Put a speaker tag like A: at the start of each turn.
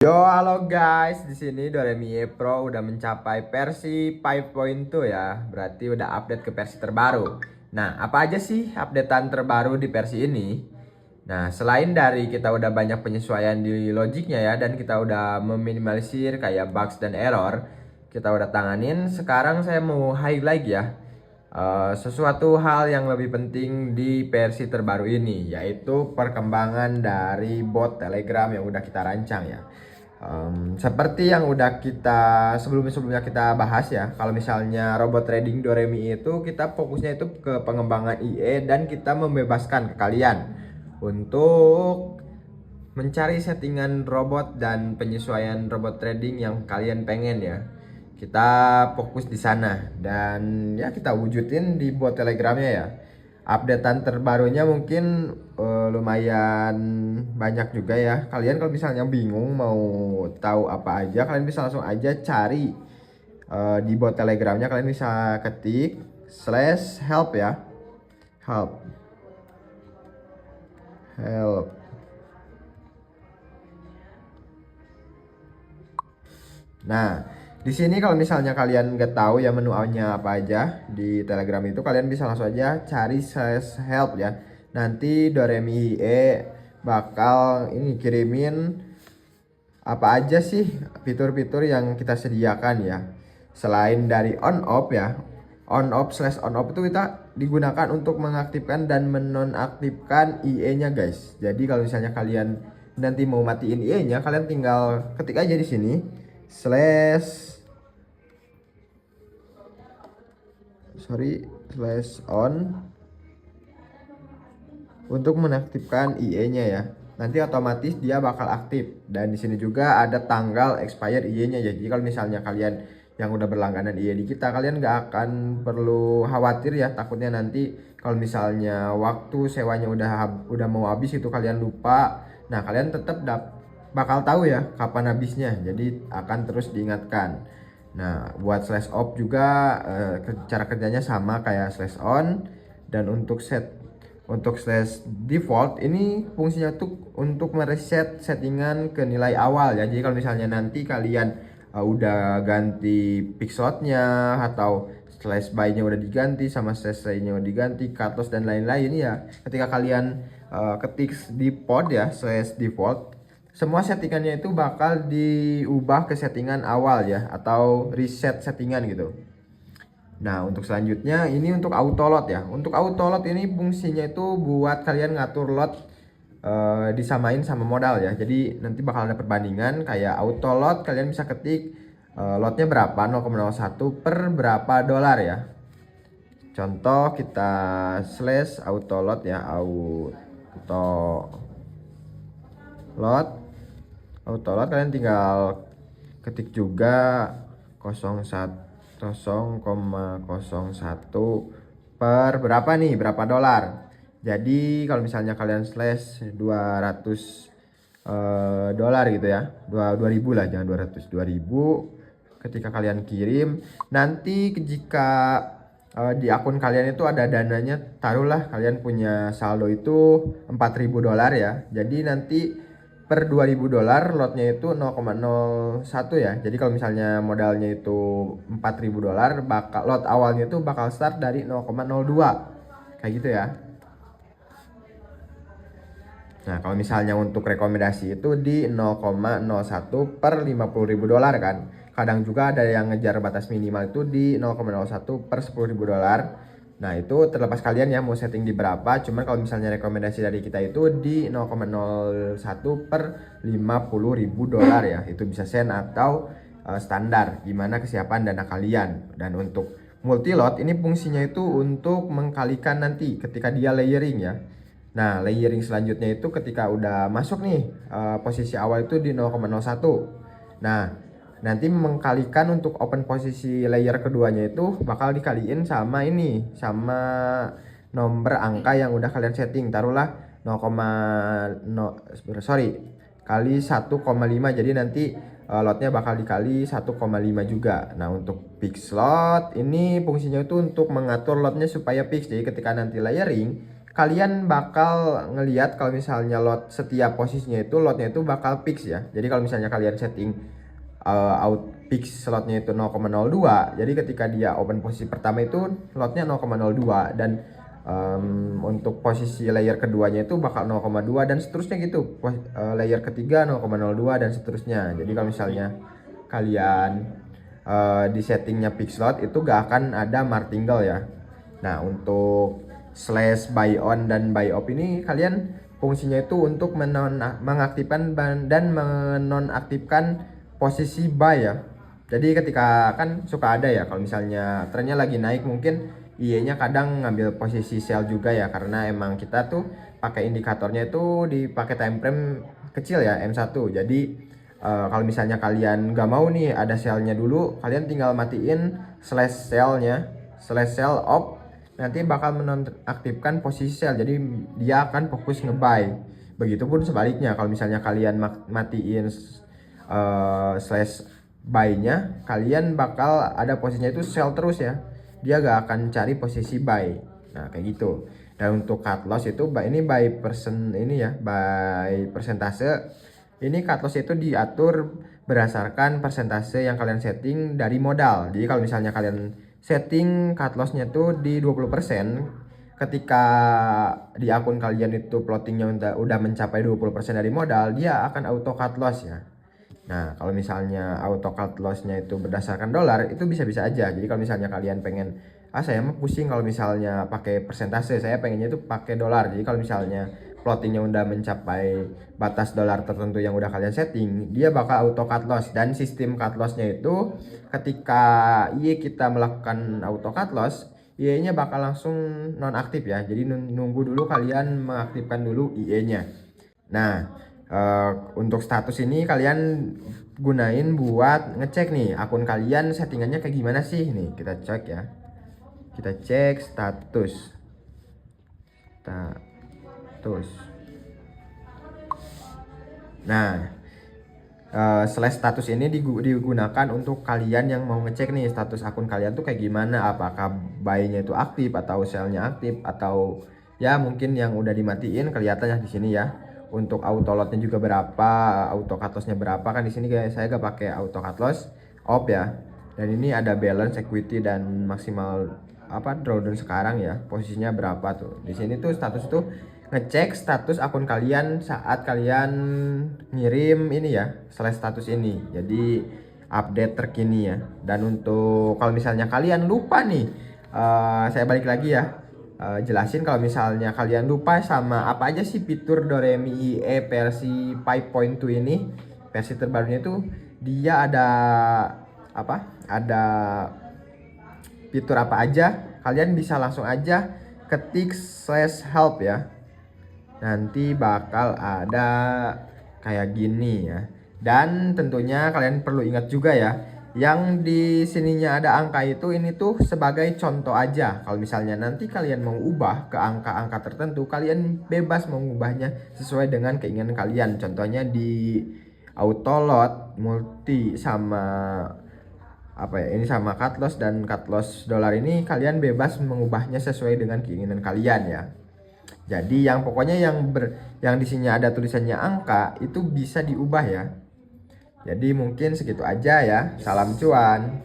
A: Yo, halo guys, di sini Doremi Pro udah mencapai versi 5.2 ya, berarti udah update ke versi terbaru. Nah, apa aja sih updatean terbaru di versi ini? Nah, selain dari kita udah banyak penyesuaian di logiknya ya, dan kita udah meminimalisir kayak bugs dan error, kita udah tanganin. Sekarang saya mau highlight ya, sesuatu hal yang lebih penting di versi terbaru ini, yaitu perkembangan dari bot Telegram yang udah kita rancang ya. Seperti yang udah kita sebelumnya kita bahas ya, kalau misalnya robot trading Doremi itu kita fokusnya itu ke pengembangan IE dan kita membebaskan ke kalian untuk mencari settingan robot dan penyesuaian robot trading yang kalian pengen ya. Kita fokus di sana dan ya kita wujudin di bot Telegramnya ya. Updatean terbarunya mungkin lumayan banyak juga ya. Kalian kalau misalnya bingung mau tahu apa aja, kalian bisa langsung aja cari di bot Telegramnya. Kalian bisa ketik /help ya, help, help. Nah, di sini kalau misalnya kalian nggak tahu ya menunya apa aja di Telegram itu, kalian bisa langsung aja cari /help ya. Nanti Doremi bakal ini kirimin apa aja sih fitur-fitur yang kita sediakan ya. Selain dari on off ya. On off /on off itu kita digunakan untuk mengaktifkan dan menonaktifkan IE-nya guys. Jadi kalau misalnya kalian nanti mau matiin IE-nya, kalian tinggal ketik aja di sini slash on untuk menaktifkan IE-nya ya. Nanti otomatis dia bakal aktif dan di sini juga ada tanggal expire IE-nya ya. Jadi kalau misalnya kalian yang udah berlangganan IE di kita, kalian nggak akan perlu khawatir ya, takutnya nanti kalau misalnya waktu sewanya udah mau habis itu kalian lupa. Nah, kalian tetap bakal tahu ya kapan habisnya. Jadi akan terus diingatkan. Nah, buat /off juga cara kerjanya sama kayak /on, dan untuk /default ini fungsinya tuh untuk mereset settingan ke nilai awal ya. Jadi kalau misalnya nanti kalian udah ganti pixelotnya atau /by-nya udah diganti sama /nya udah diganti, cut loss dan lain-lain ya, ketika kalian ketik default ya /default, semua settingannya itu bakal diubah ke settingan awal ya, atau reset settingan gitu. Nah, untuk selanjutnya ini untuk auto load ya. Untuk auto load ini fungsinya itu buat kalian ngatur lot disamain sama modal ya. Jadi nanti bakal ada perbandingan kayak auto load, kalian bisa ketik lotnya berapa, 0,01 per berapa dolar ya. Contoh kita /auto load ya, auto load kalian tinggal ketik juga 0,01 per berapa nih, berapa dolar. Jadi kalau misalnya kalian /200 dolar gitu ya, 2000 lah, jangan 200, 2000. Ketika kalian kirim, nanti jika di akun kalian itu ada dananya, taruhlah kalian punya saldo itu 4000 dolar ya. Jadi nanti per 2000 dolar lotnya itu 0,01 ya. Jadi kalau misalnya modalnya itu 4000 dolar, bakal lot awalnya itu bakal start dari 0,02 kayak gitu ya. Nah, kalau misalnya untuk rekomendasi itu di 0,01 per 50.000 dolar kan. Kadang juga ada yang ngejar batas minimal itu di 0,01 per 10.000 dolar. Nah, itu terlepas kalian ya mau setting di berapa. Cuman kalau misalnya rekomendasi dari kita itu di 0,01 per 50.000 dolar ya. Itu bisa sen atau standar, gimana kesiapan dana kalian. Dan untuk multi lot ini fungsinya itu untuk mengkalikan nanti ketika dia layering ya. Nah, layering selanjutnya itu ketika udah masuk nih posisi awal itu di 0,01. Nah, nanti mengkalikan untuk open posisi layer keduanya itu bakal dikaliin sama ini, sama nomor angka yang udah kalian setting. Taruhlah 0,0 kali 1,5. Jadi nanti lotnya bakal dikali 1,5 juga. Nah, untuk fix lot ini fungsinya itu untuk mengatur lotnya supaya fix. Jadi ketika nanti layering, kalian bakal ngelihat kalau misalnya lot setiap posisinya itu lotnya itu bakal fix ya. Jadi kalau misalnya kalian setting out fix slotnya itu 0,02, jadi ketika dia open posisi pertama itu lotnya 0,02, dan untuk posisi layer keduanya itu bakal 0,2 dan seterusnya gitu. Layer ketiga 0,02 dan seterusnya. Jadi kalau misalnya kalian di settingnya fix slot itu gak akan ada martingale ya. Nah, untuk slash buy on dan buy off ini kalian fungsinya itu untuk mengaktifkan dan menonaktifkan posisi buy ya. Jadi ketika kan suka ada ya kalau misalnya trennya lagi naik, mungkin IE-nya kadang ngambil posisi sell juga ya, karena emang kita tuh pakai indikatornya itu dipakai time frame kecil ya, M1. Jadi kalau misalnya kalian gak mau nih ada sell-nya dulu, kalian tinggal matiin slash sell-nya, slash sell off, nanti bakal menonaktifkan posisi sell, jadi dia akan fokus nge-buy. Begitupun sebaliknya, kalau misalnya kalian matiin slash buy-nya, kalian bakal ada posisinya itu sell terus ya, dia gak akan cari posisi buy. Nah kayak gitu. Dan untuk cut loss itu ini by persen ini ya, by persentase. Ini cut loss itu diatur berdasarkan persentase yang kalian setting dari modal. Jadi kalau misalnya kalian setting cut loss-nya tuh di 20%, ketika di akun kalian itu plottingnya udah mencapai 20% dari modal, dia akan auto cut loss ya. Nah, kalau misalnya auto cut loss-nya itu berdasarkan dolar, itu bisa-bisa aja. Jadi kalau misalnya kalian pengen, saya mah pusing kalau misalnya pakai persentase, saya pengennya itu pakai dolar. Jadi kalau misalnya plottingnya udah mencapai batas dolar tertentu yang udah kalian setting, dia bakal auto cut loss. Dan sistem cut loss-nya itu ketika kita melakukan auto cut loss, IE-nya bakal langsung nonaktif ya. Jadi nunggu dulu kalian mengaktifkan dulu IE-nya. Nah, untuk status ini kalian gunain buat ngecek nih akun kalian settingannya kayak gimana sih. Nih kita cek ya, kita cek status. Nah, slash status ini digunakan untuk kalian yang mau ngecek nih status akun kalian tuh kayak gimana, apakah buy-nya itu aktif atau sell-nya aktif, atau ya mungkin yang udah dimatiin kelihatan ya di sini ya. Untuk auto lot-nya juga berapa, auto cut loss-nya berapa, kan di sini guys saya gak pakai auto cut loss off ya. Dan ini ada balance, equity, dan maksimal drawdown sekarang ya, posisinya berapa tuh. Di sini tuh status tuh ngecek status akun kalian saat kalian ngirim ini ya, slash status ini. Jadi update terkini ya. Dan untuk kalau misalnya kalian lupa nih, saya balik lagi ya, jelasin kalau misalnya kalian lupa sama apa aja sih fitur Doremi IE versi 5.2 ini, versi terbarunya itu dia ada ada fitur apa aja, kalian bisa langsung aja ketik slash help ya, nanti bakal ada kayak gini ya. Dan tentunya kalian perlu ingat juga ya, yang di sininya ada angka itu, ini tuh sebagai contoh aja. Kalau misalnya nanti kalian mau ubah ke angka-angka tertentu, kalian bebas mengubahnya sesuai dengan keinginan kalian. Contohnya di auto lot, multi, sama ini sama cut loss dan cut loss dolar ini, kalian bebas mengubahnya sesuai dengan keinginan kalian ya. Jadi yang pokoknya yang di sini ada tulisannya angka itu bisa diubah ya. Jadi mungkin segitu aja ya. Salam cuan.